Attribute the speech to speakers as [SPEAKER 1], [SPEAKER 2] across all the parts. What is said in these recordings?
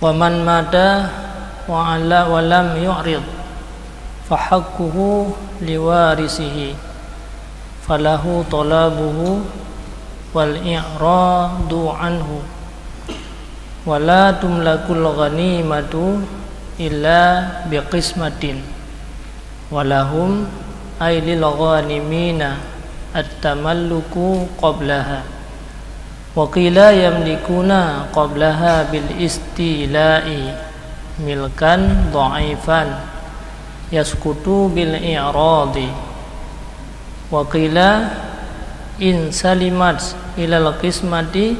[SPEAKER 1] Wa man mata wa lam yu'rid fa haqquhu liwarisihi falahu talabuhu wal i'radu anhu wa la tumlakul ghanimatu illa biqismatin walahum ay lil ghanimina at-tamalluku qablaha wa qila yamlikuna qablaha bil istila'i milkan dha'ifan yaskutu bil i'radi wa qila in salimat ilal qismati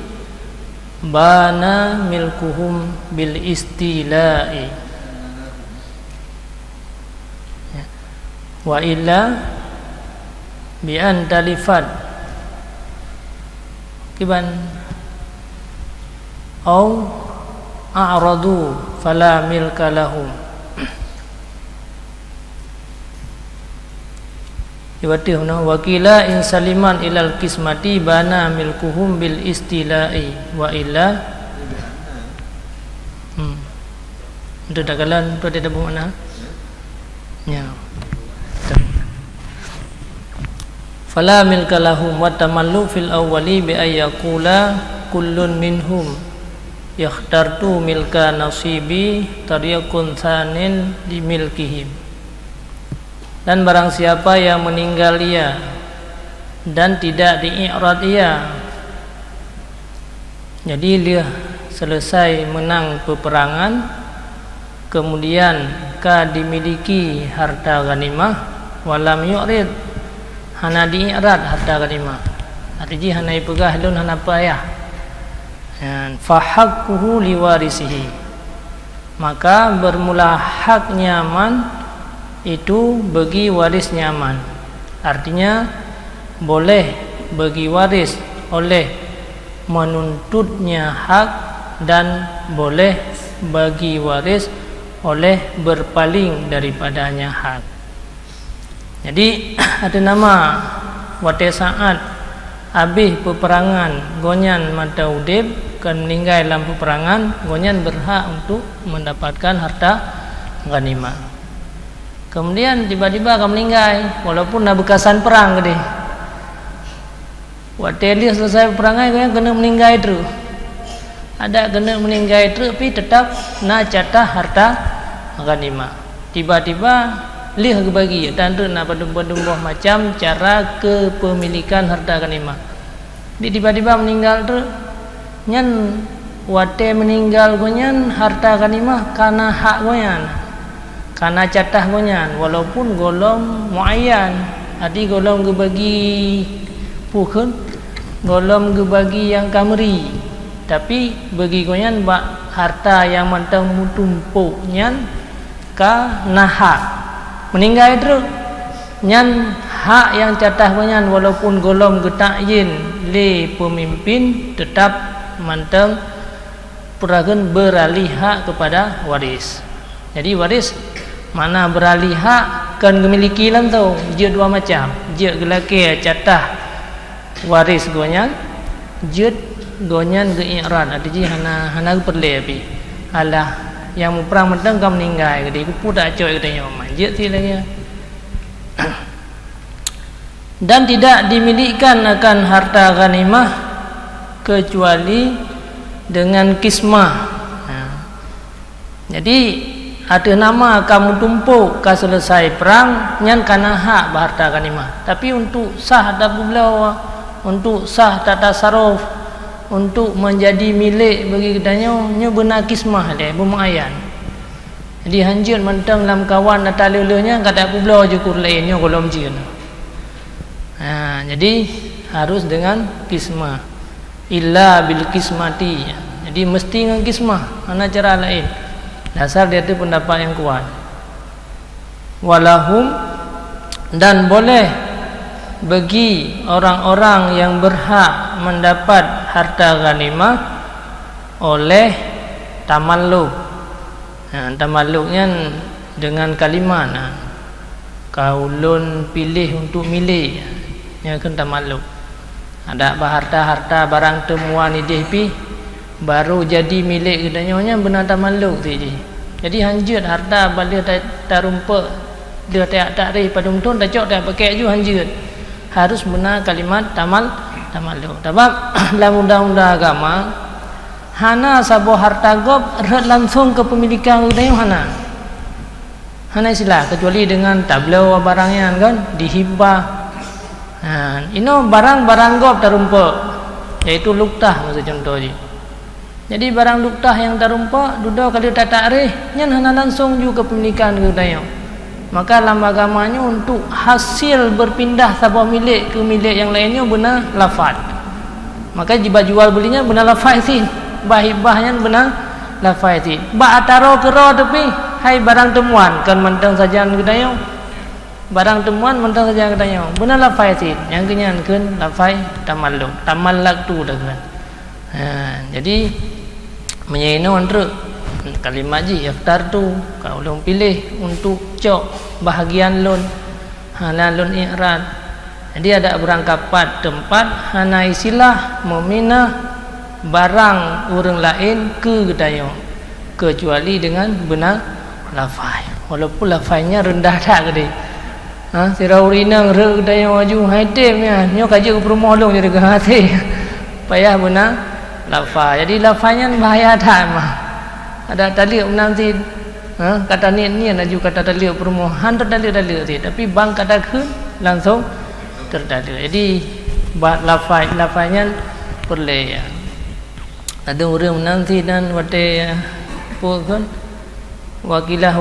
[SPEAKER 1] bana milkuhum bil istila'i wa illa bi an talifat kiban au a'radu fala milka lahum. Iwati huna wakila in saliman ilal kismati bana milkuhum bil istila'i wa illa itu dagalan tu ada bermakna ya. Fala milka lahum wa tamallu fil awwali bi ayyakula kullun minhum yakhtartu milka nasibi taryakun tsanin di milkihim. Dan barang siapa yang meninggal ia dan tidak dii'rad ia, jadi dia selesai menang peperangan kemudian dimiliki harta ghanimah walam yu'rid hana dii'rad harta ghanimah artinya hana ipegah lun hana payah fa haqquhu liwarisihi, maka bermula hak nyaman itu bagi waris nyaman. Artinya boleh bagi waris oleh menuntutnya hak dan boleh bagi waris oleh berpaling daripadanya hak. Jadi ada nama wate saat habis peperangan gonyan mata udib kan meninggal dalam peperangan, gonyan berhak untuk mendapatkan harta ghanimah. Kemudian tiba-tiba akan meninggal walaupun dah bekasan perang gede. Waktu dia selesai peperangan gonyan kena meninggal terus. Ada kena meninggal terus tapi tetap nak jatah harta ghanimah. Tiba-tiba lih bagi dan tu nak padum-padum macam cara kepemilikan harta ghanimah. Dia tiba-tiba meninggal tu nyan wate meninggal gonyan harta ghanimah karena hak gonyan, karena jatah gonyan walaupun golong muayyan, adi golong gebagi pukun golong gebagi yang kameri, tapi bagi gonyan harta yang mantang mutumpuk nyan ka nahak meninggal itu nyan hak yang catah banyak walaupun golong getakyin le pemimpin tetap mantang peragan beralih hak kepada waris. Jadi waris mana beralih hak kan memiliki lan tau je dua macam, je gelake catah waris gonyan, je gonyan ge i'rad artinya hana perle api alah yang perang mentang kau meninggal gede ku dak coy katanya manjat ti lagi. Dan tidak dimilikan akan harta ghanimah kecuali dengan kismah. Jadi ada nama kamu tumpuk ka selesai perang nyan kana hak harta ghanimah, tapi untuk sah dapat belau, untuk sah tata saruf, untuk menjadi milik bagi katanya nya benar kismah dia bermuayyan. Jadi hanjut mentang dalam kawan atau lelenya kata aku belau je kur lainnya golom jin. Jadi harus dengan kismah. Illa bil kismati. Jadi mesti dengan kismah, ana cara lain. Dasar dia itu pendapat yang kuat. Walahum dan boleh bagi orang-orang yang berhak mendapat harta ghanimah oleh tamalluk. Tamalluknya dengan kalimat kaulun pilih untuk milih, yang kan tamalluk. Ada harta-harta barang temuan idih pi baru jadi milik katanya benar tamalluk tu jadi hanjut harta balik tarumpa dia tak rih padum tun dah cok dah pakai ju hanjut harus benar kalimat tamalluk sebab dalam undang-undang agama hana sabo harta gob red langsung ke pemilikan katanya hana istilah kecuali dengan tablau barangnya kan dihibah ino barang-barang gob tarumpa iaitu luktah maksud contoh je. Jadi barang luktah yang tarumpa duda kalau tak takrih nyan hana langsung juga kepemilikan ke tayang. Maka dalam agamanya untuk hasil berpindah sebuah milik ke milik yang lainnya benar lafaz. Maka jika jual belinya benar lafaz sih. Bahibahnya benar lafaz sih. Ba ataro kero tapi hai barang temuan kan mentang saja ke tayang. Barang temuan mentang saja ke tayang. Benar lafaz sih. Yang kenyan kan lafaz tamalluk. Tamallak tu dah kan. Jadi menyenau antara kalimat ji iftar tu kalau ulun pilih untuk cok bahagian lon hana lon i'rad. Jadi ada berangkapat tempat hana isilah memina barang orang lain ke gedayong kecuali dengan benar lafaz walaupun lafaznya rendah tak gede sirau rinang re gedayong aju haitemnya nyo kaji ke rumah long jadi ke hati payah benar lafaz. Jadi lafaznya bahaya tak mah. Ada taliq nanti kata ni aju kata taliq perumahan terdalil tu tapi bang kata ke langsung terdalil. Jadi lafaznya perle ya. Ada orang nanti dan wate pun wakilah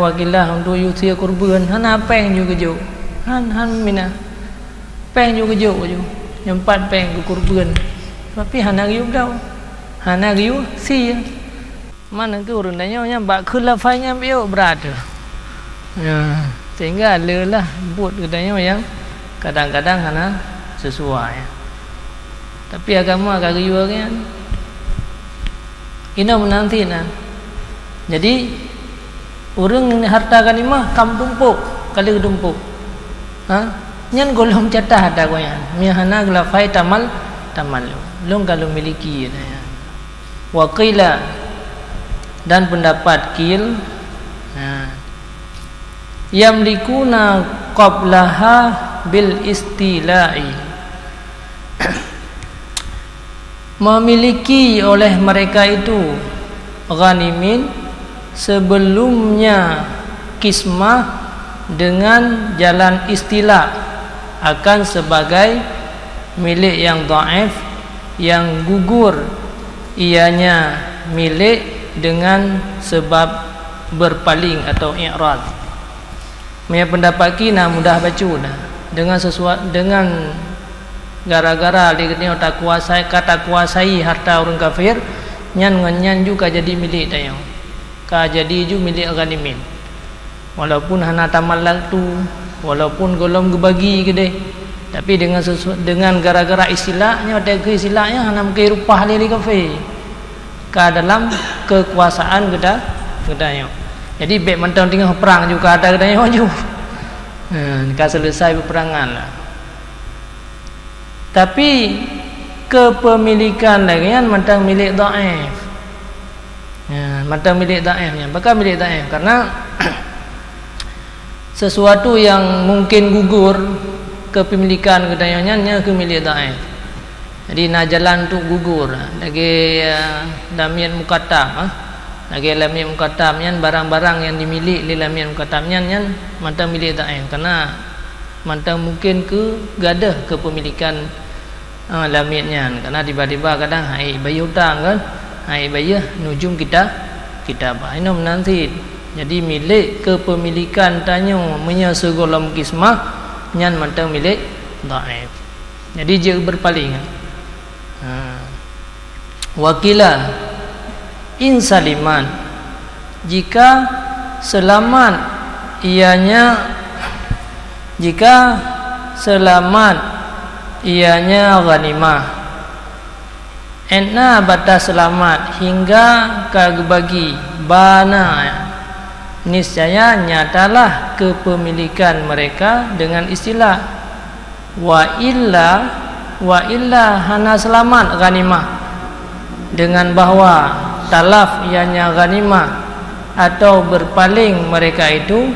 [SPEAKER 1] untuk usia kurban han apa yang juga jo. Han mina. Peng juga jo nyempat peng ke kurban. Tapi han ariu dah. Hana riu si mana ke urunannya bak khulafainya bio berat sehingga lelah buat katanya yang kadang-kadang hana sesuai tapi agama agak riu kan ina menanti nah jadi urang harta ganimah kam tumpuk kali tumpuk nyan golong catah ada goyan mi hana glafai tamallu long kalau miliki ya waqila dan pendapat kil yamlikuna qablaha bil istila'i memiliki oleh mereka itu ghanimin sebelumnya kismah dengan jalan istilah akan sebagai milik yang dhaif yang gugur ianya milik dengan sebab berpaling atau i'rad. Punya pendapat kina mudah baca dah. Dengan sesuatu dengan gara-gara dia tak kuasai harta orang kafir, nyan juga jadi milik tayang. Ka jadi ju milik ghanimin. Walaupun hana tamallak tu, walaupun golong gebagi ke deh. Tapi dengan gara-gara istilahnya ada ke istilahnya hana mungkin rupah lili kafe ke dalam kekuasaan gedanya. Jadi bek mentang tengah perang juga ada gedanya maju. Ka selesai peperangan lah. Tapi kepemilikan lagi kan mentang milik dhaif. Mentang milik dhaifnya. Bakal milik dhaif karena sesuatu yang mungkin gugur kepemilikan kedayanya ke milik dhaif. Jadi nak jalan tu gugur lagi lamian mukatam lagi lamian mukatam nyan barang-barang yang dimiliki li lamian mukatam nyan mantang milik dhaif karena mantang mungkin ke gadah kepemilikan lamiannya karena tiba-tiba kadang hai bayi hutang kan hai bayi nujung kita bah ini nanti jadi milik kepemilikan tanya menyesegolom kismah nyan mantang milik dhaif. Jadi dia berpaling. Wakila in saliman jika selamat ianya ghanimah enna batas selamat hingga kagebagi bana niscaya nyatalah kepemilikan mereka dengan istilah wa illa hana selamat ghanimah dengan bahawa talaf ianya ghanimah atau berpaling mereka itu,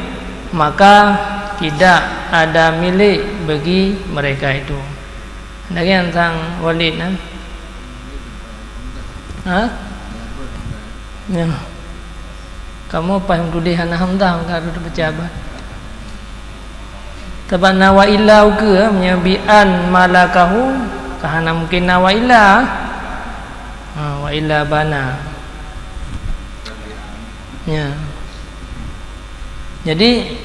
[SPEAKER 1] maka tidak ada milik bagi mereka itu. Lagi tentang Walid ya. Kamu paham dulu hana hamdah kalau berjabat. Taban nawaila ke menyabian malakahu kahana mungkin nawaila wa illa bana ya. Jadi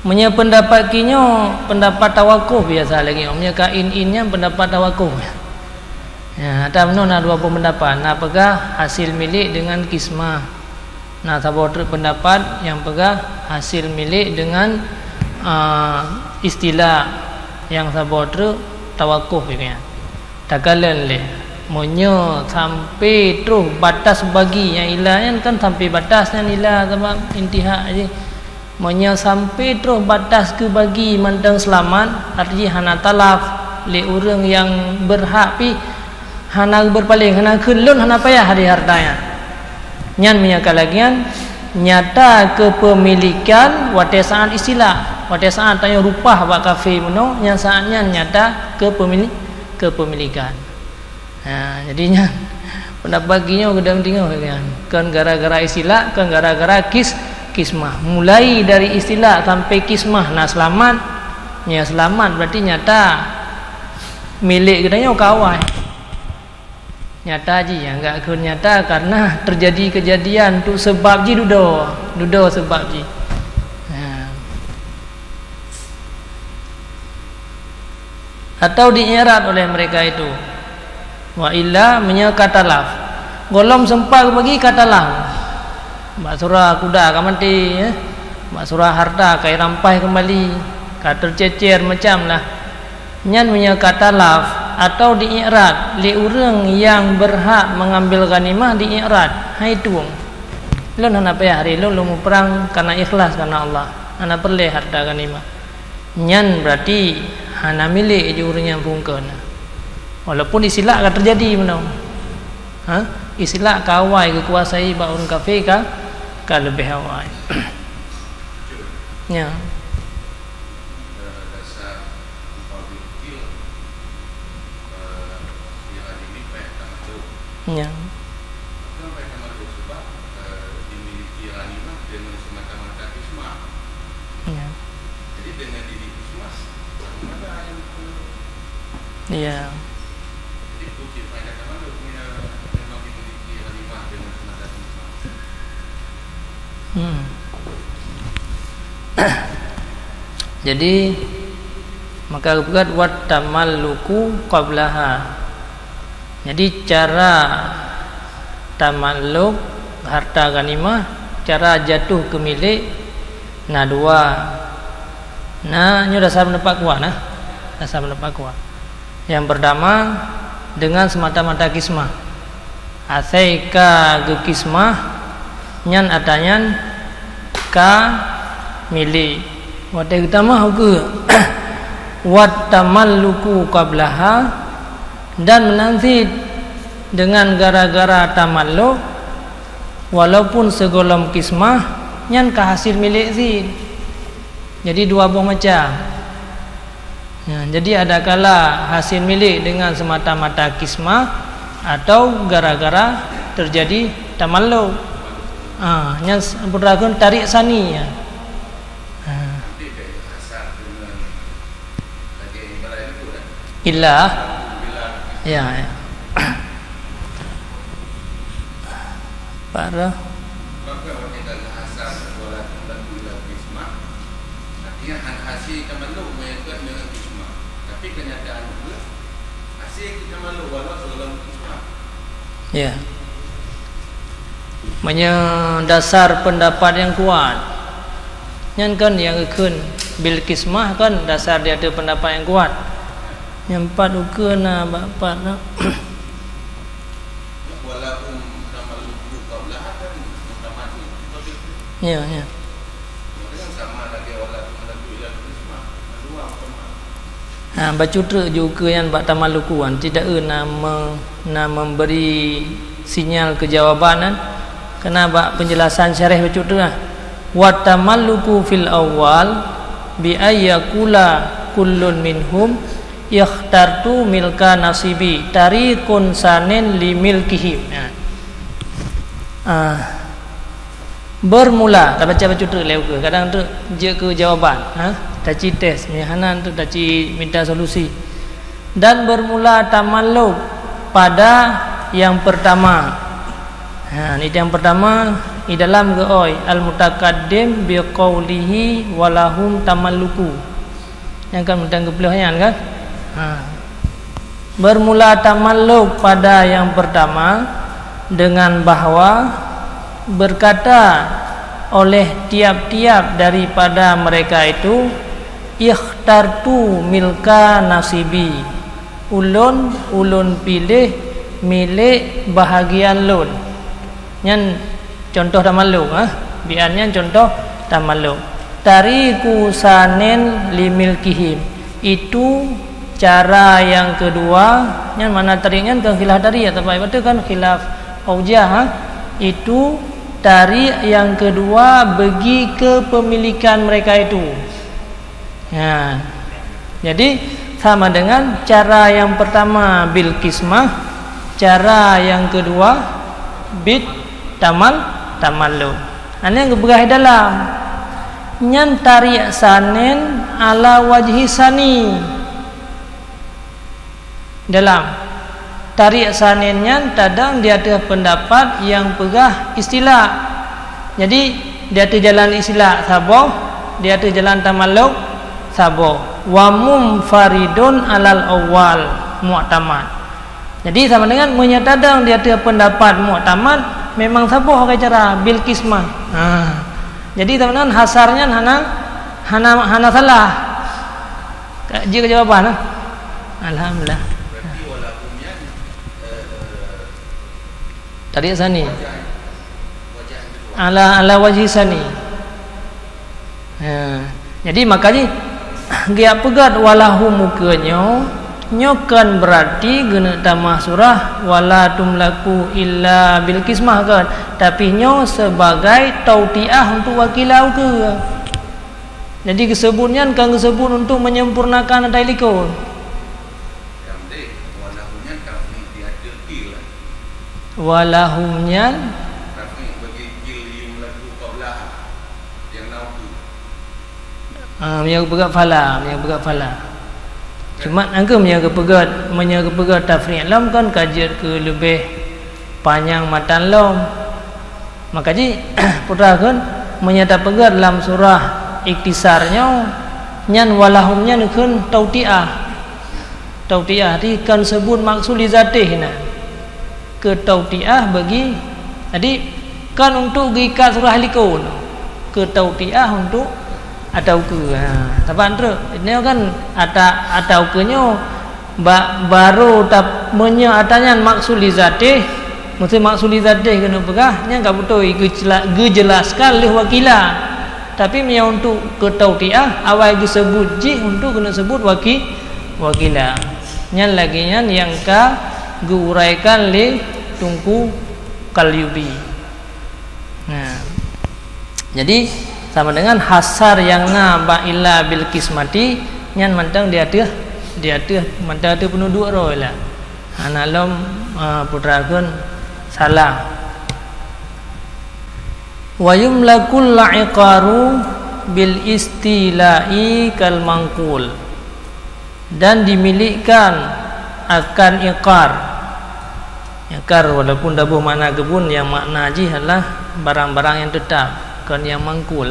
[SPEAKER 1] punya pendapat kinyo pendapat tawakuf biasa lagi punya kain-innya pendapat tawakuf ya. Ada mana dua pendapat, nah pegah hasil milik dengan kismah, nah sabotre pendapat yang pegah hasil milik dengan istilah yang sabotre tawakuf ya. Takalan le monyo sampai terus batas bagi yang ilah kan sampai batasnya ilah sama intihak aja. Monyo sampai terus batas ke bagi mandang selamat arti hana talaf le orang yang berhak pi hana berpaling hana kelun hana payah hari hartanya. Nyan menyakalagian nyata kepemilikan wate saat istilah wate saat tanya rupah bak kafe meno yang saatnya nyata kepemilikan. Nah, jadinya pendapat baginya gedang tinggal kan gara-gara istilah kan gara-gara kismah. Mulai dari istilah sampai kismah nah selamat nya selamat berarti nyata milik gedangnya kawai. Nyata je ya, enggak ke nyata karena terjadi kejadian tu sebab je dudo sebab je. Atau diirat oleh mereka itu. Wa illa menyakatalaf. Golom sempat bagi katalaf. Mak surah kuda kamanti ya. Mak surah harta kai rampai kembali. Ka tercecer macam lah. Nyan menyakatalaf atau diirat li orang yang berhak mengambil ghanimah diirat. Hai tuang. Lu nak apa ya hari lu mau perang karena ikhlas karena Allah. Ana perle harta ghanimah. Nyan berarti hana milik je orang yang bungkun. Walaupun istilah akan terjadi menang. Istilah kawai kekuasai ba orang kafir ka lebih awai. Ya. Ya. Ya. Jadi dengan diri kismah ada yang iya. Jadi bukti pada kamu punya memang dimiliki ghanimah dengan semacam kismah. Jadi maka buat wat tamalluku qablaha. Jadi cara tamalluk harta ghanimah, cara jatuh ke milik nah dua. Nah, ini dasar pendapat kuat nah. Dasar pendapat kuat. Yang pertama dengan semata-mata kismah. Asaika ge kismah nyan atanyan ka milik. Wate utama ke wat tamalluku qablaha dan menanzid dengan gara-gara tamalluk walaupun segolom kismah nyan ka hasil milik zid. Jadi dua buah macam ya, jadi ada kala hasil milik dengan semata-mata kismah atau gara-gara terjadi tamalluk. Nyan beragun tarik sani ya. Illah ya. Para artinya hasil tamalluk mengikut dengan kismah. Tapi kenyataan juga hasil tamalluk walau sebelum kismah. Ya. Dasar pendapat yang kuat. Yang kan yang ikun bil kismah kan dasar dia ada pendapat yang kuat. Yang empat ukur na bapak na. Walaupun tamalluk qabla kan mati. Ya, ya. Bacutra juga yang bak tamalukuan tidak memberi sinyal kejawabanan kena bak penjelasan syarah bacutra wa tamalluku fil awal bi ayyakula kullun minhum ikhtartu milka nasibi tarikun sanin li milkihim. Bermula tak baca bacutra leu ke kadang tu je ke jawaban taci test hanan tu taci minta solusi. Dan bermula tamalluk pada yang pertama. Ini yang pertama di dalam geoi al mutakaddim bi qaulihi walahum tamalluku. Yang kan mudang kepelahan kan? Bermula tamalluk pada yang pertama dengan bahwa berkata oleh tiap-tiap daripada mereka itu ikhtartu milka nasibi ulun pilih milik bahagian lun. Nyan contoh tamalluk biannya contoh tamalluk tariku sanin limilkihim itu cara yang kedua. Nyan mana taringan ke khilaf dari atau apa itu kan khilaf aujah itu tarik yang kedua bagi kepemilikan mereka itu. Jadi sama dengan cara yang pertama bil kismah, cara yang kedua bid tamallu. Yang keberah dalam nyan tarik sanin ala wajhi sani. Dalam tarik saninnya tadang dia ada pendapat yang pegah istilah. Jadi dia ada jalan istilah saboh, dia ada jalan tamalluk saboh. Wa mumfaridun alal awal mu'tamad. Jadi sama dengan menyatadang dia ada pendapat mu'tamad memang saboh pakai cara bil kismah. Jadi sama dengan hasarnya hana salah. Jika jawaban alhamdulillah. Tarik sani ala wajhi sani. Jadi makanya dia pegat walahu mukanya nyokan berarti guna tamah surah wala tumlaku illa bil kismah kan, tapi nyo sebagai tautiah untuk wakilau ke. Jadi kesebutnya kan kesebut untuk menyempurnakan tailikul. Walahumnya yang pegat fala cuma angka menjaga pegat tafriq lam kan kajian ke lebih panjang matan lam makanya putra kan menyata pegat dalam surah iktisarnya nyan walahumnya kan tautiah di kan sebut maksud li zatih ke tautiah bagi jadi kan untuk gikat surah likun ke tautiah untuk atau ke taban tu ini kan atau kenyo baru tak menya atanya maksud li zatih mesti maksud li zatih kena pegah nya enggak betul gejelaskan oleh wakila tapi menya untuk ke tautiah awal disebut ji untuk kena sebut wakila nya lagi nya yang ka diuraikan li tungku kalyubi. Jadi sama dengan hasar yang ba illa bil kismati nyan mantang dia mantang ada penduduk roh lah. Analom putrakeun salah. Wa yumlakul la'iqaru bil istila'i kal mangkul, dan dimilikkan akan iqar walaupun dabuh makna kebun yang makna haji adalah barang-barang yang tetap kan yang mangkul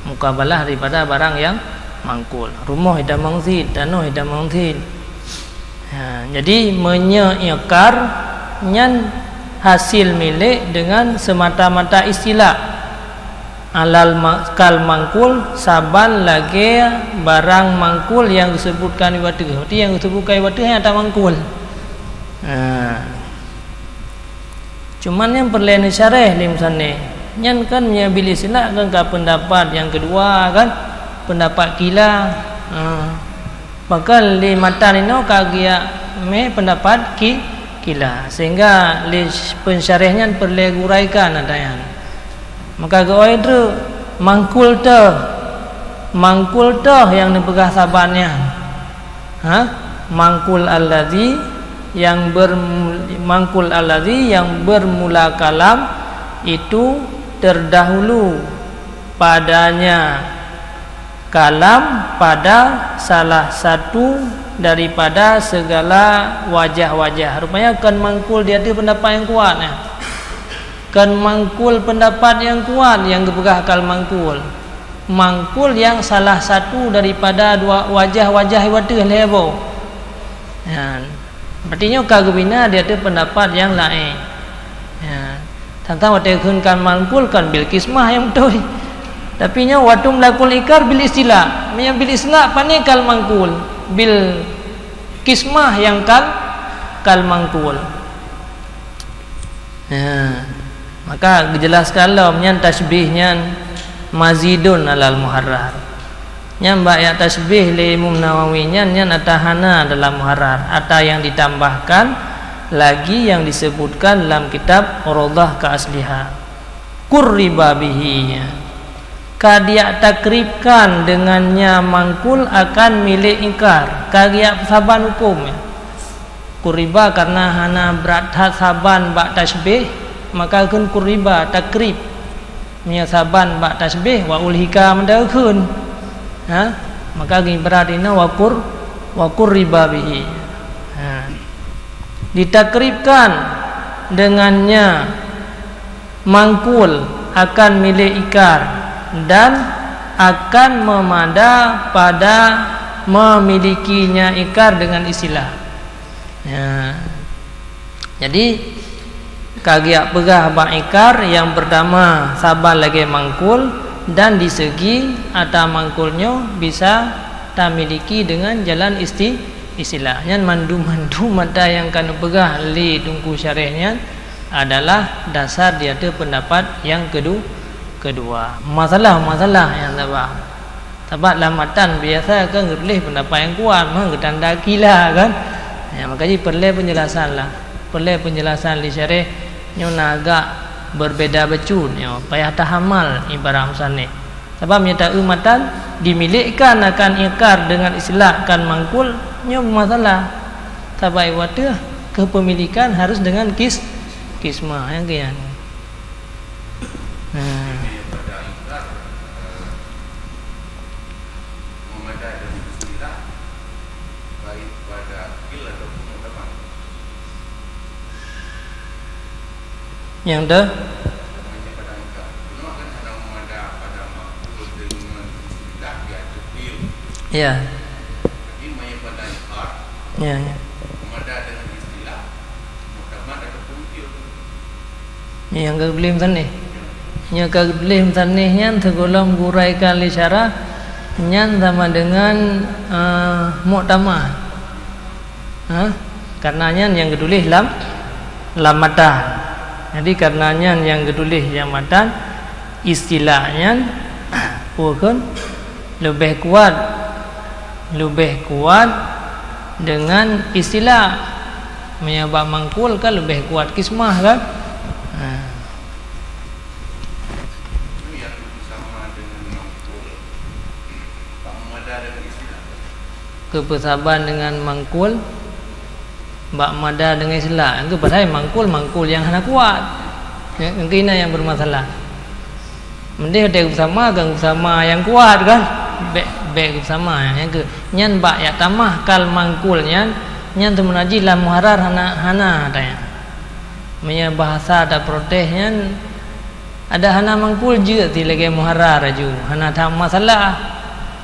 [SPEAKER 1] mukabalah daripada barang yang mangkul rumah hitam mangzid tanah hitam mangzid. Jadi menyeikar nyan hasil milik dengan semata-mata istilah alal kal mangkul saban lagi barang mangkul yang disebutkan iwatu berarti yang disebutkan iwatu yang ada mangkul. Cuman yang perlain syarah lim sana nyan kan mengambil istilah kan ke pendapat yang kedua kan pendapat kila maka li matan ini kagia me pendapat kila sehingga li pensyarihnya perlu guraikan ada yang maka goi itu mangkul yang dipegah sabannya mangkul alladzi yang bermula kalam itu terdahulu padanya kalam pada salah satu daripada segala wajah-wajah. Rupanya kan mangkul dia tu pendapat yang kuat ya. Kan mangkul pendapat yang kuat yang dipegah akal mangkul. Mangkul yang salah satu daripada dua wajah-wajah itu lebo. Ya. Artinya kagubina dia tu pendapat yang lain. Ya. Tentang waktu kan mangkul kan bil kismah yang betul. Tapi nya waktu melakukan ikrar bil istilah. Yang bil istilah pane kal mangkul, bil kismah yang kal mangkul. Ya. Maka dijelaskan lah nya tasbihnya mazidun alal muharrar. Nya mbak ya tasbih li Imam Nawawi nya atahana dalam muharrar, ata yang ditambahkan lagi yang disebutkan dalam kitab Rawdah ka asliha. Qurriba bihi. Kadia takribkan dengannya mangkul akan milik ingkar kagia saban hukum ya. Kuriba karena hana berat saban bak tasbih maka kun kuriba takrib nya saban bak tasbih wa ulhika mendahun maka gini berat ina wa kuriba bihi ditakribkan dengannya mangkul akan milik ikar dan akan memada pada memilikinya ikar dengan istilah. Ya. Jadi kagiak pegah bak ikar yang pertama sabar lagi mangkul dan di segi atau mangkulnya bisa tak miliki dengan jalan istilahnya mandu mata yang kan pegah li tungku syarihnya adalah dasar dia tu pendapat yang kedua masalah yang sebab lamatan biasa kan boleh pendapat yang kuat mah tanda kila kan ya makanya perlu penjelasan li syarih nyona agak berbeza becun ya payah tahamal ibarat musannif sebab nyata umatan dimilikkan akan ikar dengan istilah kan mangkul nyo masalah sebab iwatu kepemilikan harus dengan kismah yang kian yang dah ya yang kebelum sana nya kebelum sana nya tergolong guraikan li syarah nya sama dengan muktamad karenanya yang kedulih lam matan. Jadi karenanya yang kedulih yang matan istilahnya bukan lebih kuat dengan istilah menyebab mangkul kan lebih kuat kismah kan kepesaban dengan mangkul bak mada dengan istilah itu pasal mangkul yang hana kuat yang kena yang bermasalah mending ada bersama yang kuat kan baik bersama yang ke nyan bak ya tamah kal mangkul nyan tu menaji lam muharrar hana tanya punya bahasa ada protesnya ada hana mangkul je ti lagi muharrar aju hana tak masalah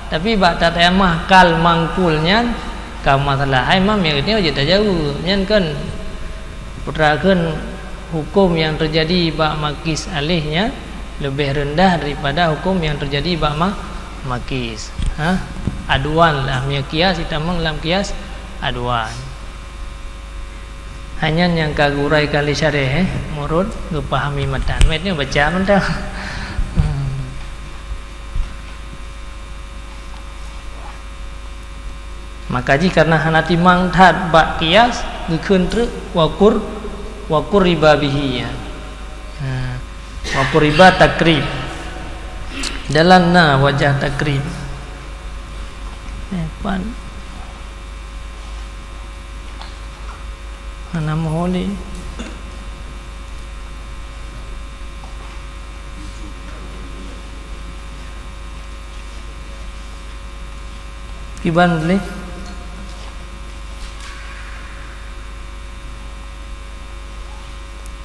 [SPEAKER 1] tapi bak tak tamah kal mangkulnya kau masalah hai mam yang ini aja tak jauh nyan kan putrakan hukum yang terjadi bak makis alihnya lebih rendah daripada hukum yang terjadi bak makis aduan lah punya kias kita menglam kias aduan hanya yang kagurai kali syarih murud gepahami matan metnya baca mentah maka jika karena hana timang that bak kias ngikeun treu wakur riba bihi ya. Wakur riba takrib dalam wajah takrib pan hana moholi kiban boleh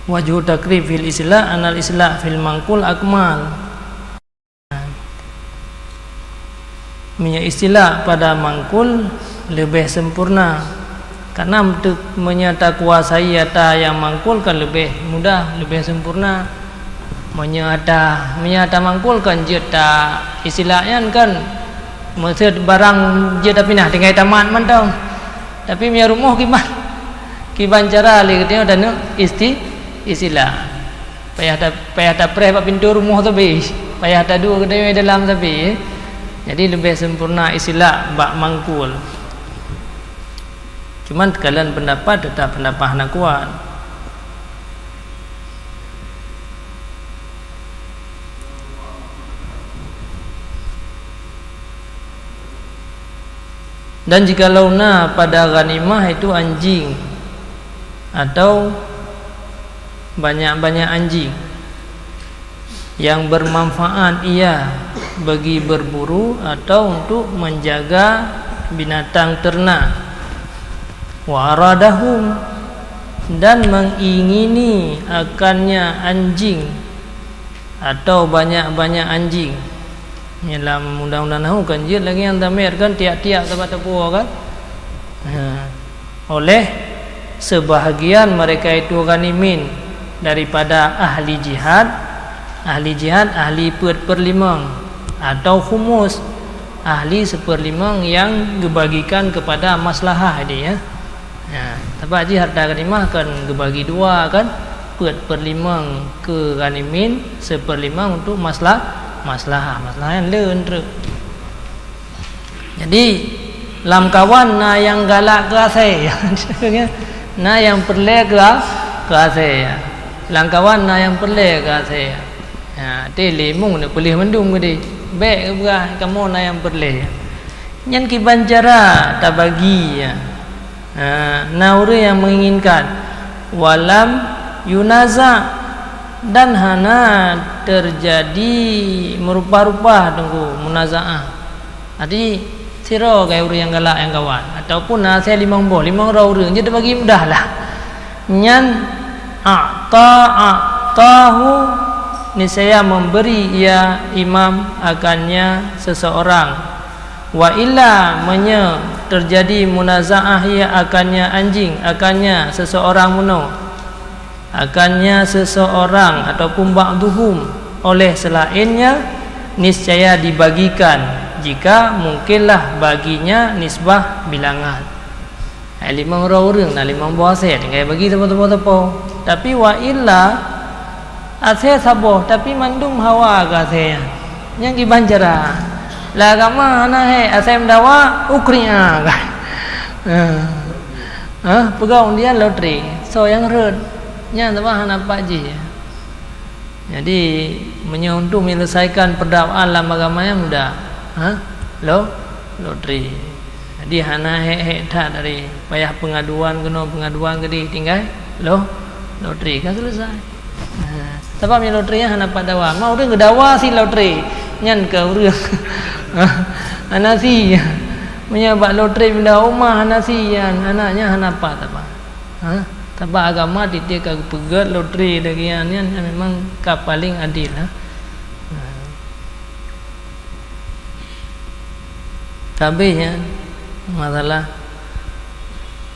[SPEAKER 1] wajhu takrib fil islah anal islah fil mangkul akmal. Istilah pada mangkul lebih sempurna karena untuk menyata kuasai yata yang mangkul kan lebih mudah, lebih sempurna. Menyata mangkul kan jeta istilahnya kan maksud barang jeta pindah tinggal taman mantau tapi punya rumah kiban cara li ketengok dan istilah payah tak preh pintu rumah tu be payah tak dua kedai dalam tapi jadi lebih sempurna istilah bak mangkul. Cuman kalian pendapat tetap pendapat hana kuat. Dan jika launa pada ghanimah itu anjing atau banyak-banyak anjing yang bermanfaat ia bagi berburu atau untuk menjaga binatang ternak, waradahum dan mengingini akannya anjing atau banyak-banyak anjing. Dalam undang-undang nahu kan je lagi yang tamir kan tiap-tiap tempat tepuk kan. Oleh sebahagian mereka itu ghanimin daripada ahli jihad, ahli perlimang atau khumus, ahli seperlimang yang dibagikan kepada maslahah dia ya. Tapi haji harta ghanimah kan dibagi dua kan, perlimang ke ghanimin, seperlimang untuk maslahah yang lain terus. Jadi lam kawan na yang galak ke asai na yang perle ke asai ya. Lam kawan na yang perle ke asai ya. Tele mung nak pelih mendung gede baik ke berah kamu na yang perle nyan kiban cara tak bagi ya. Na orang yang menginginkan walam yunaza dan hana terjadi merupa-rupa tunggu munazaah. Jadi siro gaya orang yang galak yang kawan ataupun saya limang orang jadi bagi mudahlah. Nyan a'tahu ni saya memberi ia imam akannya seseorang. Wa illa terjadi munazaah ia akannya anjing, akannya seseorang akannya seseorang ataupun ba'duhum oleh selainnya niscaya dibagikan jika mungkinlah baginya nisbah bilangan. 5 orang nak 5 buah set tinggal bagi tepo-tepo tapi wa illa ase saboh tapi mandum hawa ka ase yang dibanjara la agama ana he ase mendawa ukriya kan pegawai dia loteri so yang red nya tambah nampak je. Jadi untuk menyelesaikan perdakwaan dalam agama yang mudah. Loteri. Jadi hana hek tak dari payah pengaduan gede tinggal loteri kan selesai. Sebab yang loteri hana pak dawa. Mau dia gedawa si loteri. Nyan ke urang. Hana si. Menyabak loteri benda rumah hana si yan anaknya hana pak tak apa. Tapi agama dia kagak pegat loteri lagi yang memang paling adil Kabehnya masalah.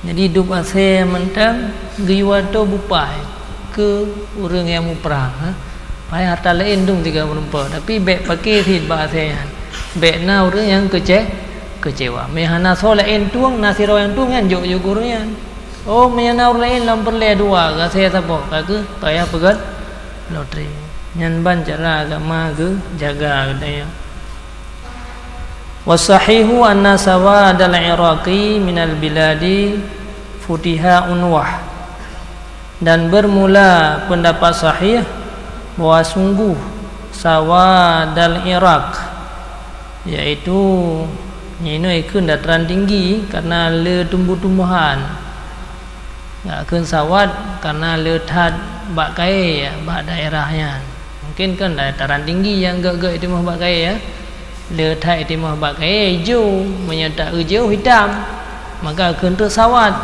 [SPEAKER 1] Jadi hidup ase mentang giwato bupai ke orang yang mau perang payah harta lain dong 34 tapi bek pakai hit bahasa bek na orang yang kecewa mehana solain tuang nasiro yang tuang kan jok gurunya. Oh menyana orang lain lam perle dua ka saya sapo ka ke payah pegat loteri nyan ban cara agama ke jaga katanya Wasahihu anna sawad al-Iraqi minal biladi futiha unwah. Dan bermula pendapat sahih bahwa sungguh sawad al-Iraq, iaitu ini ikun dataran tinggi karena le tumbuh-tumbuhan, ikun sawad karena le tad bak kai bak daerahnya. Mungkin kan dataran tinggi yang gak-gak itu mah bak kai ya, le tad itu mah bak kai hijau, menyertai hijau hitam, maka ikun tu sawad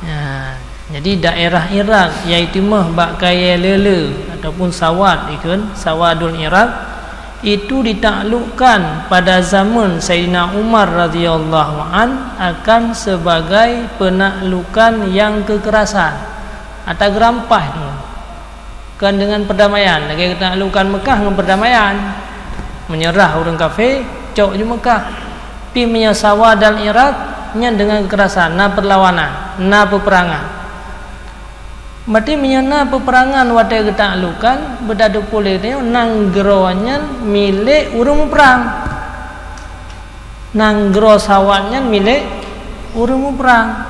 [SPEAKER 1] ya. Jadi daerah Iraq iaitu mah bak kai lele ataupun sawad ikun sawadul Iraq itu ditaklukkan pada zaman Sayyidina Umar radhiyallahu an akan sebagai penaklukan yang kekerasan atau gerampah itu kan dengan perdamaian. Lagi taklukan Mekah dengan perdamaian, menyerah orang kafir cok di Mekah. Pi menyasawa dan Iraq nya dengan kekerasan, na perlawanan, na peperangan. Berarti menyana peperangan wadah ketaklukan berdadu politnya nanggronya milik urung perang, nanggro sawatnya milik urung perang,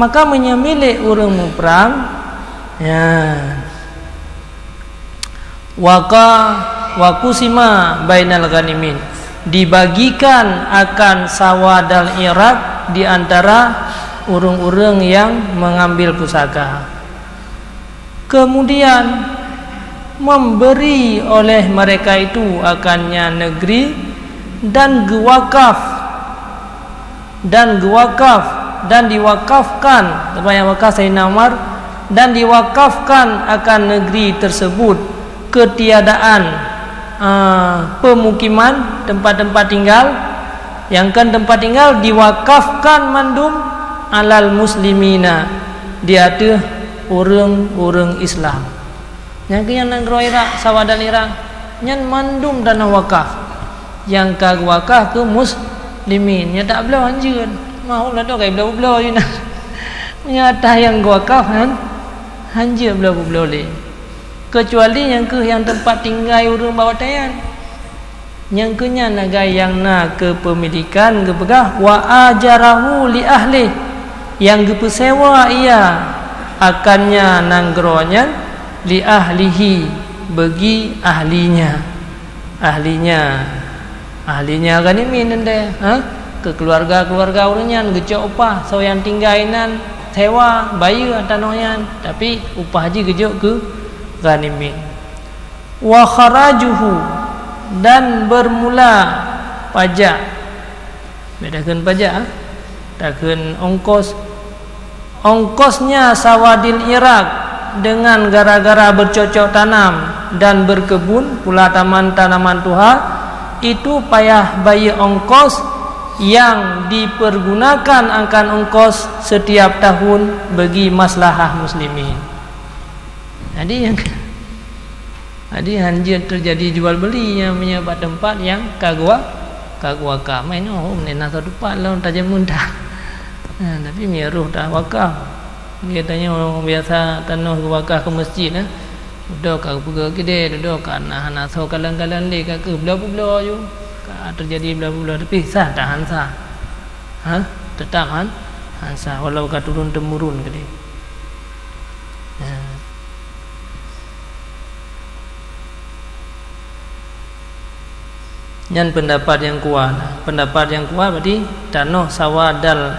[SPEAKER 1] maka menyamilik urung perang ya. Wakusima bainal ghanimin, dibagikan akan sawadal Iraq di antara urung-urung yang mengambil pusaka. Kemudian memberi oleh mereka itu akannya negeri dan gewakaf dan diwakafkan, yang wakaf Sayyidina Umar, dan diwakafkan akan negeri tersebut ketiadaan pemukiman, tempat-tempat tinggal, yang kan tempat tinggal diwakafkan mandum alal muslimina, dia tu orang-orang Islam. Yang yang negro Iraq, sawadan Iraq, yang mandum dana wakaf, yang kag wakaf ke muslimin, yang tak belau anjur, mau lah tu kayak belau-belau je nak. Menyata yang wakaf kan, anjur belau-belau le. Kecuali yang ke yang tempat tinggal orang bawatayan, yang kenya naga yang nak kepemilikan kepegah wa ajarahu li ahli, yang kepesewa ia akannya nanggronya li ahlihi, bagi ahlinya kan ini nende ke keluarga orangnya gejok upah so yang tinggainan sewa bayu atanoyan, tapi upah haji gejok ke ghanimin. Wa kharajuhu, dan bermula pajak, bedakan pajak takkan ongkosnya sawadil Iraq dengan gara-gara bercocok tanam dan berkebun pula tanaman Tuhan, itu payah bayi ongkos yang dipergunakan akan ongkos setiap tahun bagi maslahah muslimin. Jadi hanjir terjadi jual beli yang menyebabkan tempat yang kagwa main nena satu tempat lawan tajam muntah. Tapi miruh dah wakaf. Dia tanya orang biasa tanah wakaf ke masjid duduk ke pergi kedai, duduk ke anak-anak so kalang-kalang le ke belah-belah je. Terjadi belah-belah tapi sah tak hansa. Tetap hansa walau ka turun temurun ke dia. Yang pendapat yang kuat berarti tanah sawadal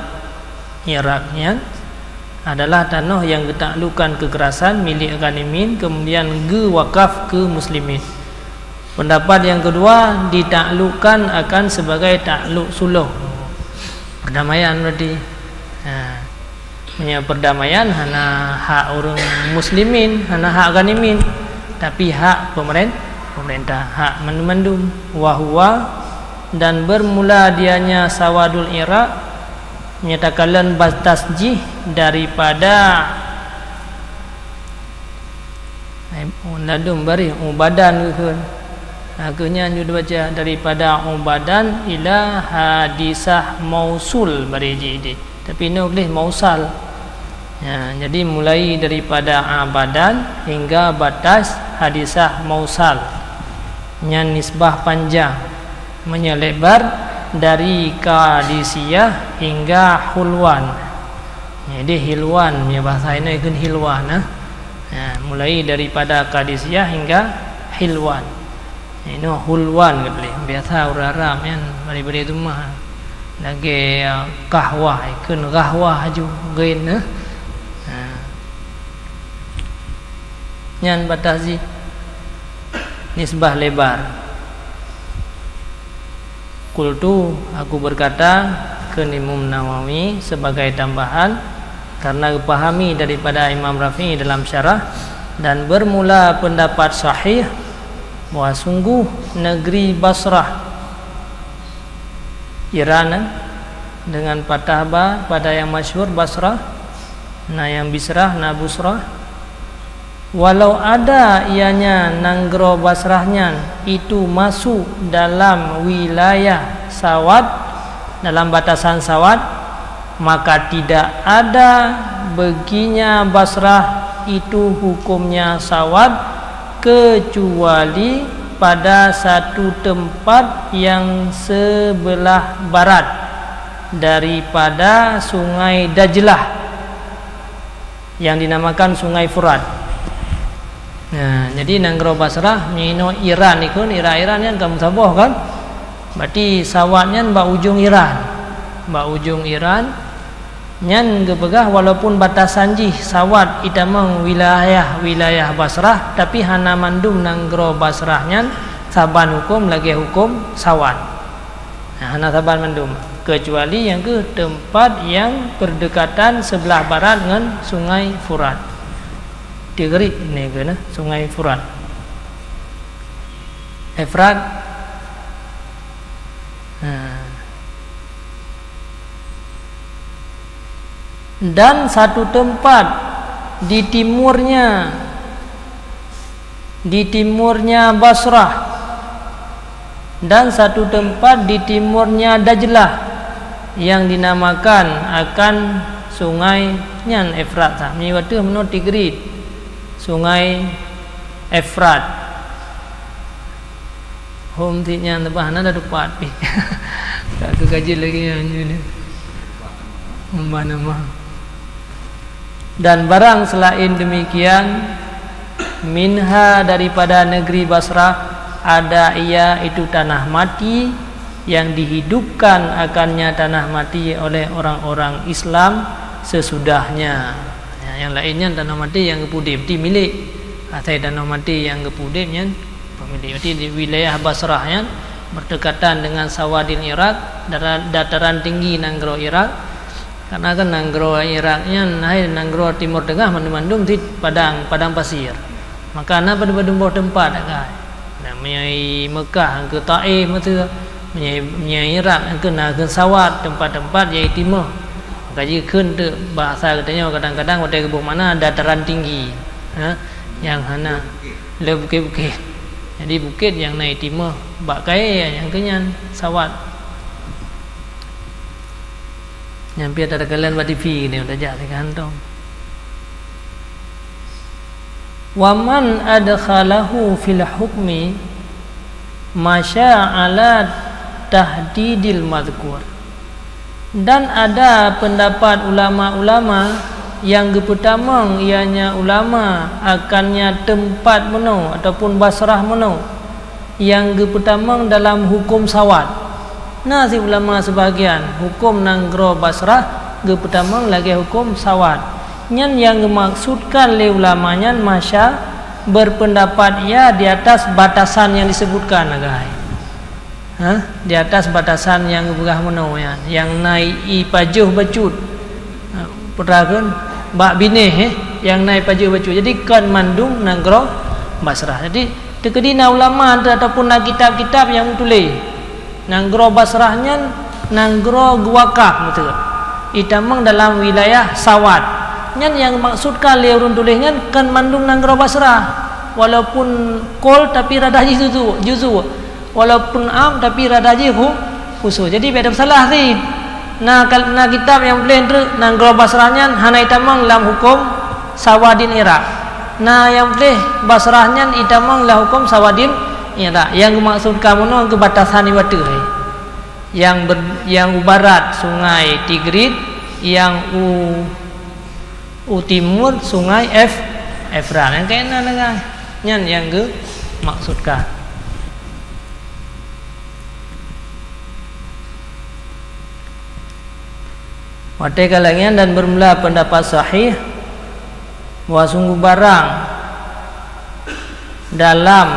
[SPEAKER 1] Iraknya adalah tanah yang ditaklukan kekerasan milik ghanimin, kemudian wakaf ke muslimin. Pendapat yang kedua ditaklukkan akan sebagai takluk suluh, perdamaian berarti. Perdamaian hana hak orang muslimin, hana hak ghanimin, tapi hak pemerintah, hak mendum wahwa, dan bermula dianya sawadul Iraq menyatakan tasjih daripada ladum bari ubadan kan, akhirnya juga baca daripada ubadan ila hadisah mausul bari jadi, tapi ini boleh mausal ya. Jadi mulai daripada abadan hingga batas hadisah mausal nya nisbah panjang menyelebar dari Qadisiyah hingga Hulwan. Jadi Hilwan ya bahasa ini kan Hilwan mulai daripada Qadisiyah hingga Hilwan. Ini Hulwan gitu. Biasa orang Arab kan bari-bari itu mah lagi kahwah ikun kahwah aju gain nyan batasi nisbah lebar. Kultu aku berkata ke Imam Nawawi sebagai tambahan karena dipahami daripada Imam Rafi'i dalam syarah, dan bermula pendapat sahih bahwa sungguh negeri Basrah Iran dengan patah ba pada yang masyhur Basrah, na yang Bisrah, na Busrah, walau ada ianya nanggro Basrahnya itu masuk dalam wilayah Sawad, dalam batasan Sawad, maka tidak ada baginya Basrah itu hukumnya Sawad kecuali pada satu tempat yang sebelah barat daripada sungai Dajlah yang dinamakan sungai Furat. Nah, jadi nanggro Basrah nyino Iran ikun Iran kan kamu saboh kan? Berarti Sawadnya ba ujung Iran. Ba ujung Iran nyan gepegah walaupun batasan jih Sawad itamang wilayah Basrah, tapi hana mandum nanggro Basrahnya saban hukum lagi hukum Sawad. Nah, hana saban mandum kecuali yang ke tempat yang berdekatan sebelah barat dengan sungai Furat. Tigri ini kena sungai Furat. Efrat. Dan satu tempat di timurnya Basrah, dan satu tempat di timurnya Dajlah yang dinamakan akan sungai nyan Efrat. Ni waktu menurut Tigri sungai Efrat. Home tinya nebah ada tempat pi. Tak kaji lagi yang ni. Nama. Dan barang selain demikian minha daripada negeri Basrah ada ia itu tanah mati yang dihidupkan akannya tanah mati oleh orang-orang Islam sesudahnya. Yang lainnya tanah mati yang kepudip di milik atau tanah mati yang kepudipnya pemilik. Berarti di wilayah Basrahnya berdekatan dengan Sawadin Irak, dataran tinggi nanggro Irak. Karena kan nanggro Iraknya nanggro Timur Tengah mandum di padang pasir. Maka na pada bawah tempat kan. Menyai Mekah ke Taif mata menyai Irak ke Sawat tempat-tempat yang timur. Maka jika keun tu bahasa katanya kadang-kadang pada ke mana dataran tinggi. Yang hana le bukit-bukit. Jadi bukit yang naik timur bakai yang kenyan Sawat. Yang biar ada kalian buat TV ni udah jadi kantong. Waman adkhalahu fil hukmi masya ala tahdidil madhkur. Dan ada pendapat ulama-ulama yang kepertamang ianya ulama akannya tempat meno ataupun Basrah meno yang kepertamang dalam hukum Sawad. Nah si ulama sebagian hukum nanggro Basrah kepertamang lagi hukum Sawad. Nyan yang dimaksudkan oleh ulamanya masya berpendapat ia di atas batasan yang disebutkan guys. Di atas batasan yang berah meno yang naik pajuh bacut. Perakan bak bineh yang naik pajuh bacut. Jadi kan mandung nanggro Basrah. Jadi tekadina ulama ataupun kitab-kitab yang tulis nanggro Basrahnya nanggro Guwakah betul. Itamang dalam wilayah Sawad. Nyan yang maksudkan oleh urun tulisnya kan mandung nanggro Basrah. Walaupun kol tapi rada juzu. Walaupun am tapi rada khusus. Jadi beda salah sih. Nah kitab yang tulis nanggro Basrahnya hana itamang dalam hukum Sawadin Irak. Nah yang tulis Basrahnya itamang dalam hukum Sawadin Irak. Yang maksud kamu no ke batasan iwatu. yang barat sungai Tigris, yang timur sungai Efrat. Yang kena dengan yang ke maksudkan. Watai kalangan dan bermula pendapat sahih bahwa sungguh barang dalam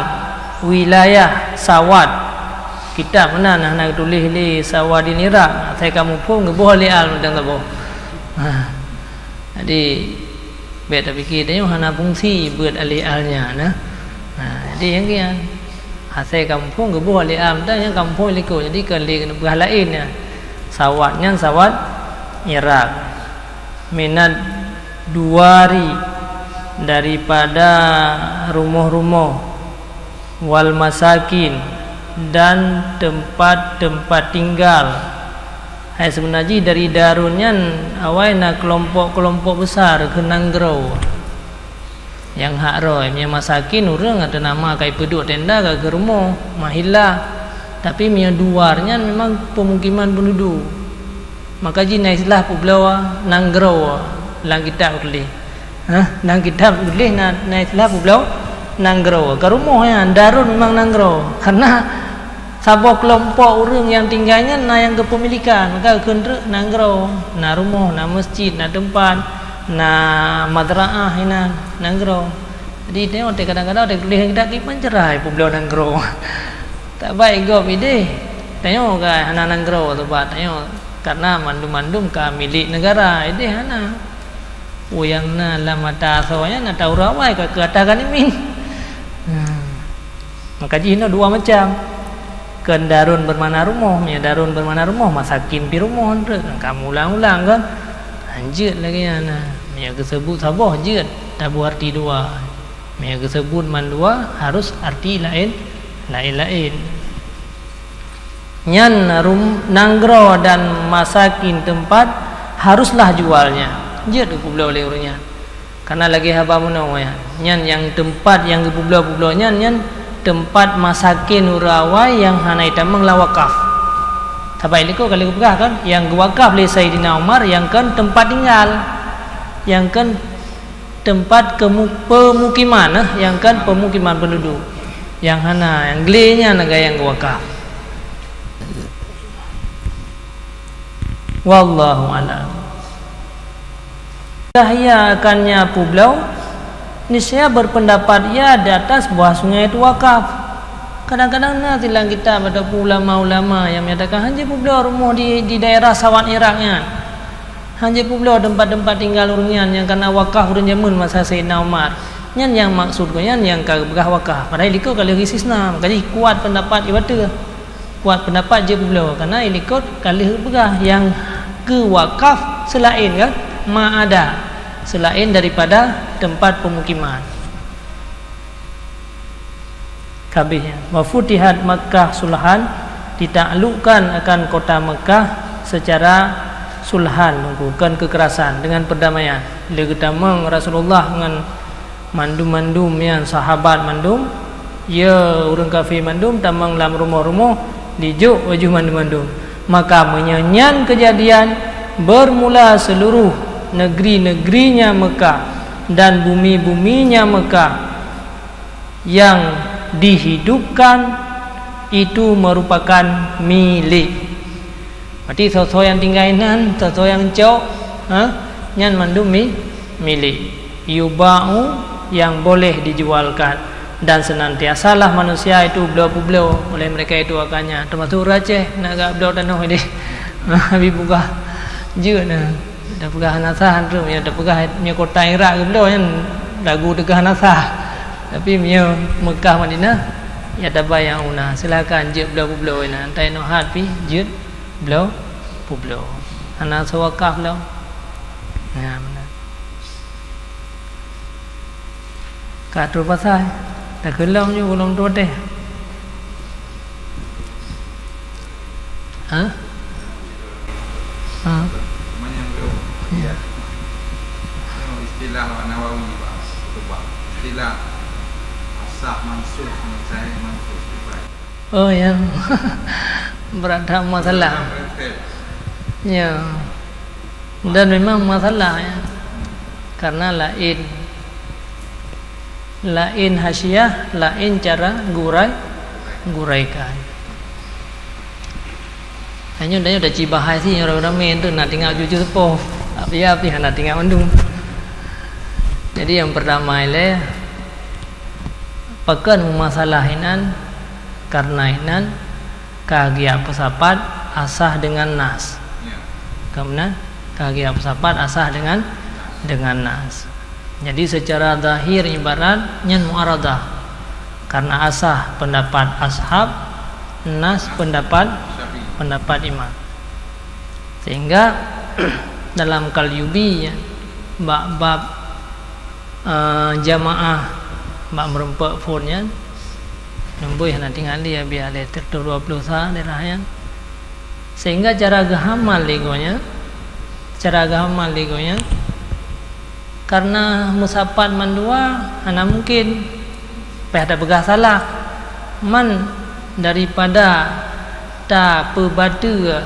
[SPEAKER 1] wilayah Sawat, kita mana nak tulis di Sawat di Iraq, saya kamu pun boleh al dan tak boleh. Jadi beta fikir dia hana fungsi buat alih-alnya nah. Jadi yang kian saya kampung boleh al dan yang kampung liko jadi kali berhala lainnya. Sawatnya Sawat Iraq minat 2 hari daripada rumah-rumah wal masakin dan tempat-tempat tinggal. Hai sebenarnya dari darunnya awai nak kelompok-kelompok besar ke Nanggro yang hak roy yang masakin urang ada nama kai peduk tenda ke rumah mahila, tapi mia duarnya memang pemukiman penduduk. Maka jina istilah pulau Nanggro lang kita tulis. Nang kita tulis na istilah pulau Nanggro. Ke rumah ya darun memang Nanggro karena sabok kelompok orang yang tinggalnya na yang kepemilikan, maka kendra Nanggro, na rumah, na masjid, na tempat, na madrasah ina Nanggro. Jadi tengok kadang-kadang ada tulis kita ki pencerai pulau Nanggro. Tak baik go ide. Tengok ke anak Nanggro tu buat tengok karena mandum-mandum ka milik negara ini hana yang na lamata soalnya na tahu rawai ke katakan ini maka jina 2 macam kan darun bermana rumah ya darun bermana rumah masakin pi rumah kamu ulang-ulang kan anjir lagi ana ya kesebut sabah anjir tak berarti 2 ya kesebut man 2 harus arti lain nyan Nanggro dan masakin tempat haruslah jualnya je tu pulau oleh orangnya karena lagi haba menau ya nyan yang tempat yang ke pulau nyan tempat masakin urawai yang hana itamang la wakaf tabai liko kali pegah kan yang wakaf le Sayyidina Umar yang kan tempat tinggal yang kan tempat pemukiman yang kan pemukiman penduduk yang hana yang glenya naga yang wakaf. Wallahu a'lam. Dahya akannya pulau niscaya berpendapat ia di atas buah sungai itu wakaf. Kadang-kadang nanti lang kita pada ulama-ulama yang menyatakan hanya pulau rumah di daerah Sawat Iraqnya, hanya pulau tempat-tempat tinggal orangnya yang kena wakaf urang zaman masa Sayyidina Umar. Yang maksudnya yang kagah wakaf. Padahal itu kalau istisna, jadi kuat pendapat ibadah. Kuat pendapat je pulau karena ikut kali begah yang ke wakaf selain kan ma ada selain daripada tempat pemukiman kabehnya wa futihat Makkah sulhan ditaklukkan akan kota Mekah secara sulhan bukan kekerasan dengan perdamaian bila kita meng Rasulullah dengan mandum-mandum yang sahabat mandum ya orang kafir mandum tamang dalam rumah-rumah dijuk wajah mandum-mandum maka menyanyian kejadian bermula seluruh negeri-negerinya Mekah dan bumi-buminya Mekah yang dihidupkan itu merupakan milik. Berarti sesuatu yang tinggalan, sesuatu yang jauh, yang mandum milik. Yuba'u yang boleh dijualkan. Dan senantiasalah manusia itu beliau-beliau oleh mereka itu akannya termasuk Aceh nak gak beliau tanah ini habis buka je nah dah pegah nasah tu ya dah pegah nya kota Iraq ke beliau kan lagu tegah nasah tapi nya Mekah Madinah ya dah bayang una silakan je beliau-beliau ini antai no hat pi je beliau ana sawakaf beliau nah benar katur pasal tak kelam je ulung tu deh.
[SPEAKER 2] Ya. Istilah Nawawi Pak. Istilah asah mansur saya mansur.
[SPEAKER 1] Oh ya. berada masalah.
[SPEAKER 2] Prinsip.
[SPEAKER 1] Ya. Dan memang masalah ya. Karena lain hasyiah, lain cara guraikan. Hanya udah cibahai sih orang-orang main tu nak tinggal jujur po. Api nak tinggal mendung. Jadi yang pertama ialah pekan masalahinan karena inan kagia pesapat asah dengan nas.
[SPEAKER 2] Ya.
[SPEAKER 1] Kemudian kagia pesapat asah dengan nas. Jadi secara zahir ibarat nyan muaradah. Karena asah pendapat ashab, nas pendapat imam. Sehingga dalam Qalyubi ya, bab jamaah bab merempak phone-nya nembuh nak tinggal dia biar letter 20 sah derahnya. Sehingga cara gahamal legonya karena musapat mandua ana mungkin pada begah salah man daripada ta perbada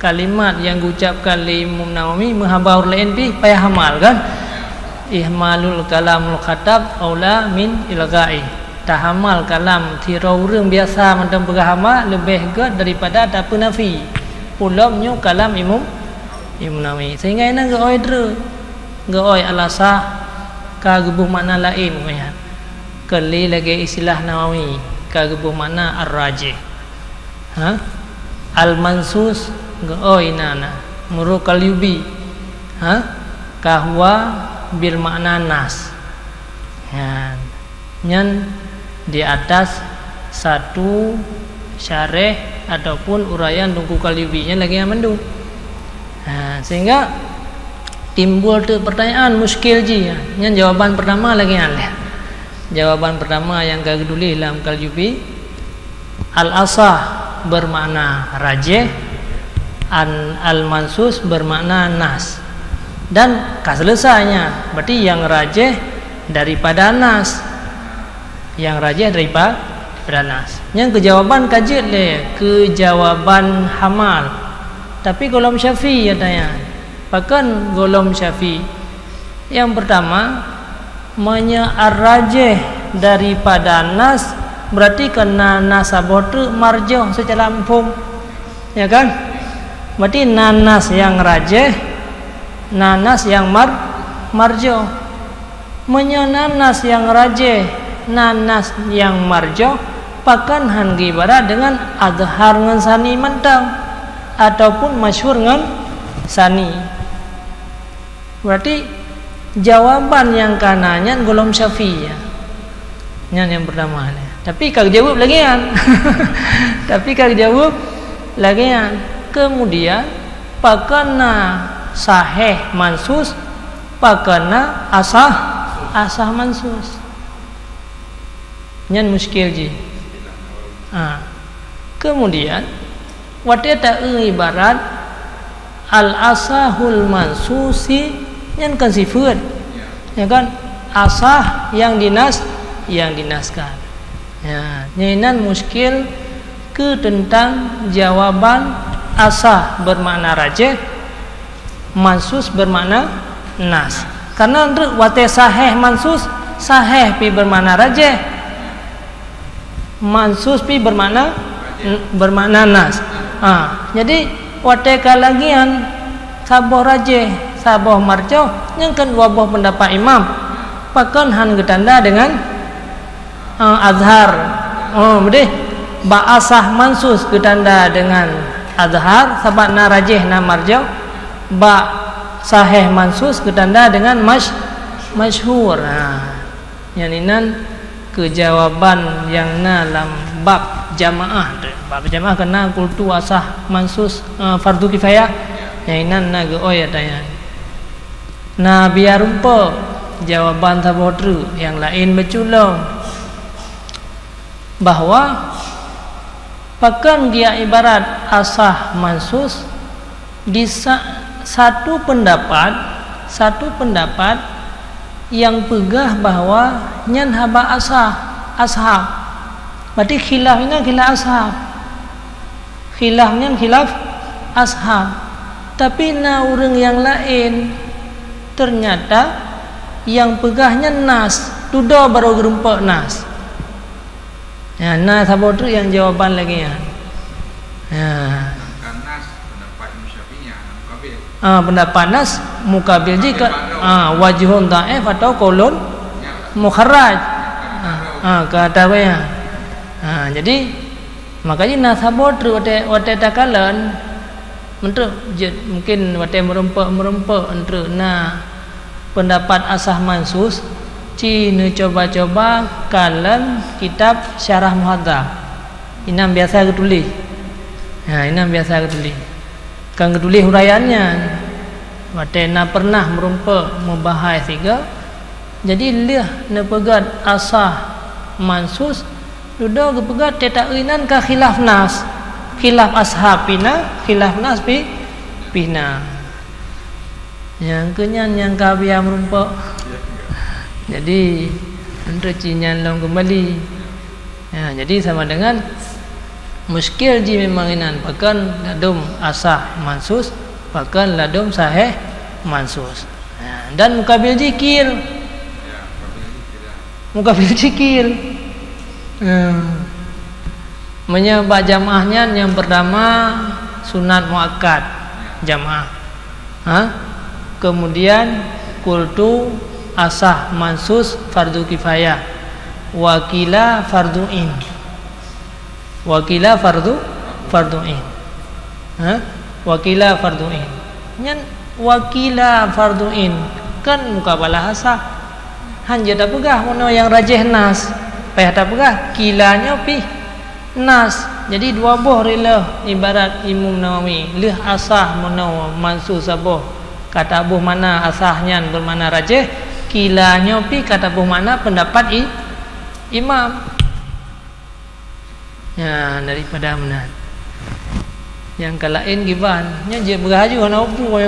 [SPEAKER 1] kalimat yang diucapkan oleh Imam Nawawi menghabar lain pi payah hamal kan, ihmalul kalamul khatab aula min ilgai, tahamal kalam tirau รื่องbiasa macam berhama lebih good daripada ta penafi pulamnya kalam Imam Nawawi. Sehingga ina geoi alasah ka gebuh makna lain ya, kali lagi istilah Nawawi ka gebuh makna ar-rajih. Al-mansus geoi nana muru Qalyubi kahwa bil makna nas. Nyan di atas satu syarih ataupun uraian Tungku Qalyubi nya lagi yang mendung. Sehingga timbul tu pertanyaan muskil ji. Nyan jawaban pertama lagi aneh. Jawaban pertama yang kagak dulu dalam Qalyubi, al-asah bermakna rajih, al-mansus bermakna nas. Dan selesainya berarti yang rajih daripada nas. Yang rajih daripada nas. Yang kejawaban kajet le, kejawaban hamal. Tapi golom Syafi'i ya tanya. Bahkan golom Syafi'i yang pertama ar-rajih daripada nas berarti kena nasabah tu marjuh secara umum. Ya kan? Berarti nanas yang rajih, nanas yang marjuh. Nanas yang rajih, nanas yang marjuh pakan hanggi bara dengan adhar ngan sani mentang ataupun masyhur ngan sani. Berarti jawaban yang kanannya golom Syafi'i ya. Yang pertama ni. Tapi kau jawab lagi kan. Kemudian pakana sahih mansus, pakana asah mansus. Nyan muskil ji. Kemudian wateta ibarat al-asahul mansusi nyan kan sifat. Ya kan? Asah yang dinaskan. Ya, nyinan muskil ke tentang jawaban asah bermakna rajih, mansus bermakna nas. Karena wate sahih mansus, sahih pi bermakna rajih, mansus pi bermakna nas. Jadi wate kalagian sabah rajih, sabah marjuh yang kedua buah pendapat imam. Pakan han getanda dengan azhar. Betul. Ba asah mansus getanda dengan azhar, sabatna rajih na marjuh. Ba sahih mansus getanda dengan masyhur. Yang inan kejawaban yang dalam bab jamaah. Bab jamaah kena kultu asah mansus fardu kifayah. Yang inan na geoi tanya. Nah biar rumpa jawaban tabodru yang lain berculung bahwa pakan dia ibarat asah mansus di satu pendapat yang pegah bahwa nyan haba ashab berarti khilaf ini khilaf ashab khilafnya khilaf ashab. Tapi na orang yang lain ternyata yang pegahnya nas, tudo baru gerumpa nas. Ya, nas apa tu yang jawaban lagi ya. Ya.
[SPEAKER 2] Nas pendapat Imam Syafi'i mukabil.
[SPEAKER 1] Pendapat nas mukabil jika wajhun dhaif atau qaulun mukharraj. Kata ya. Jadi makanya nas apa tu wate takalan mungkin wate merempak untuk pendapat asah mansus cina coba-coba kalam kitab syarah muhadzab inam biasa ketulis kan ketulis huraiannya wate na pernah merempak membahas tiga jadi liah na pegat asah mansus duda kepegat tetak inan ka khilaf nas khilaf ashabina khilaf nas pina yang kenyan yang kabia merumpak jadi untuk cinyan long kembali ya, jadi sama dengan muskil ji memang inan bahkan ladum asah mansus bahkan ladum sahih mansus ya, dan mukabil zikir menyebab jamaahnya yang pertama sunat muakkad jamaah. Kemudian kultu asah mansus fardu kifayah. Wakila farduin. Wakila farduin. Wakila farduin. Nyan wakila farduin kan mukabalah asah. Hanya tak pegah mana yang rajih nas. Payah tak pegah kilanya pi nas. Jadi dua boh rela ibarat Imam Nawawi lih asah mana mansus aboh kata aboh mana asahnya bermana rajih kilanya pi kata aboh mana pendapat imam ya daripada mana yang kalain giban nya je beraju ana opo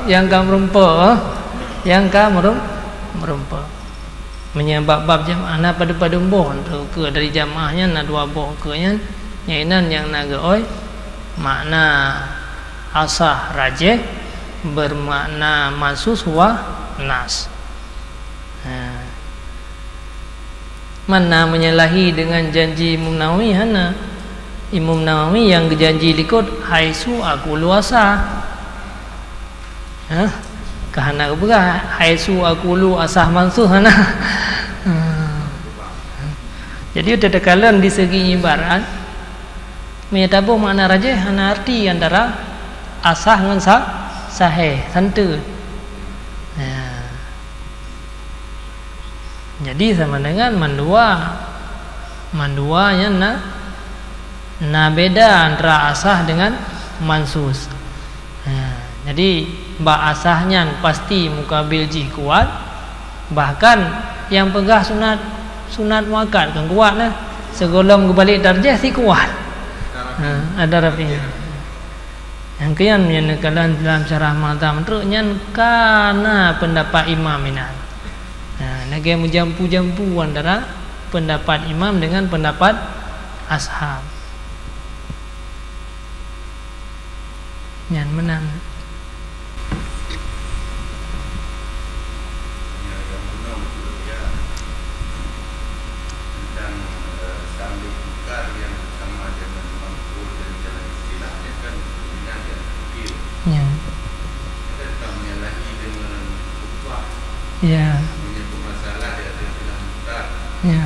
[SPEAKER 1] yang kam rumpa menyebab bab jamaah na pada boh ke dari jamaahnya na dua boh ke nya nyainan yang naga oi makna asah rajih bermakna mansus wa nas. Mana menyalahi dengan janji Imam Nawawi hana Imam Nawawi yang janji likut haisu aku luasa kahana berah haisu aku lu asah mansus hana jadi udah tekalan di segi ibarat menyatakan makna rajih hana arti antara asah dengan sahih santu jadi sama dengan manduanya na beda antara asah dengan mansus jadi ba asahnya pasti mukabil ji kuat bahkan yang pegah sunat muakkad kan kuat lah segolong kebalik darjah si kuat ada rafinya yang kian menyatakan dalam syarah mazhab teruknya karena pendapat imam inan lagi menjampu-jampu antara pendapat imam dengan pendapat ashab yang menang ya
[SPEAKER 2] masalah dia ada mutar.
[SPEAKER 1] Ya.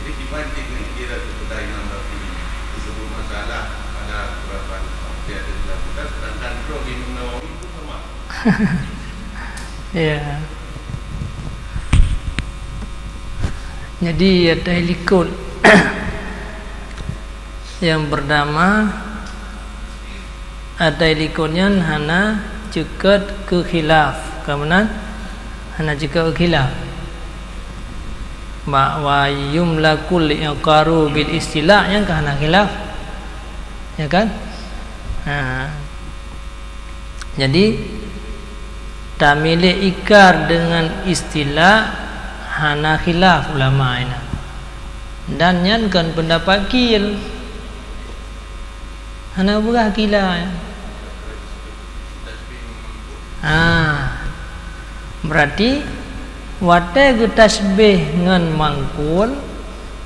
[SPEAKER 2] Jadi dibanding kira kepada Imam Rafi'i disebut masalah pada beberapa dia ada mutar sedangkan Imam Nawawi itu sama.
[SPEAKER 1] Ya. Jadi ada likut yang pertama ada likutnya hana cekat ke khilaf kemudian hana cekat ke khilaf wa yumlakul iqaru bil istilah yang kahana khilaf ya kan jadi tamile ikar dengan istilah hana khilaf ulama ini dan nyan kan pendapat kil Hana begah kila ya. Berarti wate ge tasbih ngan mangkul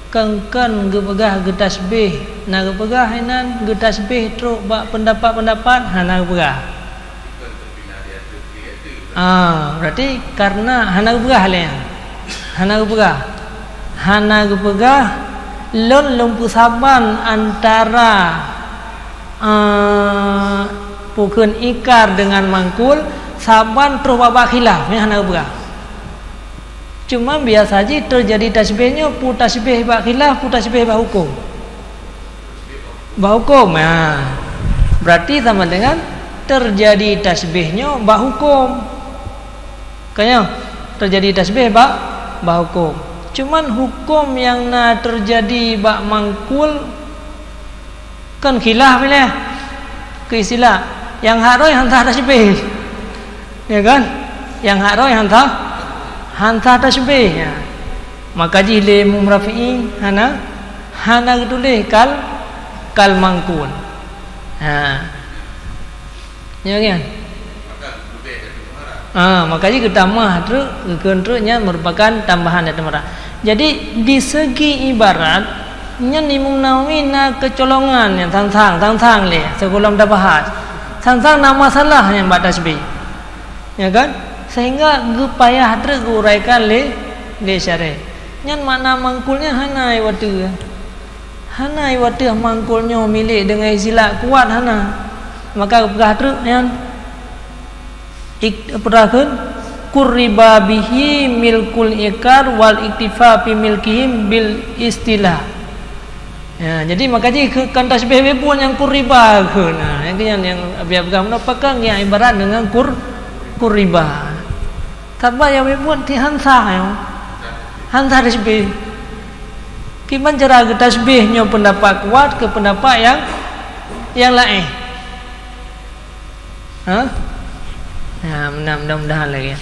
[SPEAKER 1] kengken ge begah ge tasbih na ge begah hinan ge tasbih truk bak pendapat-pendapat hana ge begah. Berarti karena hana ge begah le. Hana ge begah. Hana ge begah lon lumpu saban antara pukun ikar dengan mangkul saban terus babak khilaf ni hana berah. Cuma biasa saja terjadi tasbihnya pu tasbih bak khilaf pu tasbih bak hukum. Bak hukum berarti sama dengan terjadi tasbihnya bak hukum. Kayaknya terjadi tasbih bak hukum. Cuman hukum yang na terjadi bak mangkul kan khilaf ni lah. Ke istilah yang haroi hantar tasbih. Ya kan? Yang haroi hantar tasbih ya. Maka jile mumrafi'i hana getulih kal mangkul. Ya kan? Maka jika tambah nya merupakan tambahan dari merah. Jadi di segi ibarat nya Imam Nawawi na kecolongan yang tang le sebelum dah bahas tang na masalah yang bak tasbih ya kan sehingga payah teruraikan le syarah nya makna mangkulnya hana watu mangkulnya milik dengan istilah kuat hana maka pegah terus yang perakan kurriba bihi milkul ikar wal iktifa fi milkihim bil istilah. Ya, jadi makanya kan tasbih pun yang kuriba ke. Yang biar bergambar pegang yang ibarat dengan kuriba. Tapi yang pun ti hansa tasbih. Kiman cara tasbihnya pendapat kuat ke pendapat yang lain. Ya, mudah-mudahan lagi ya.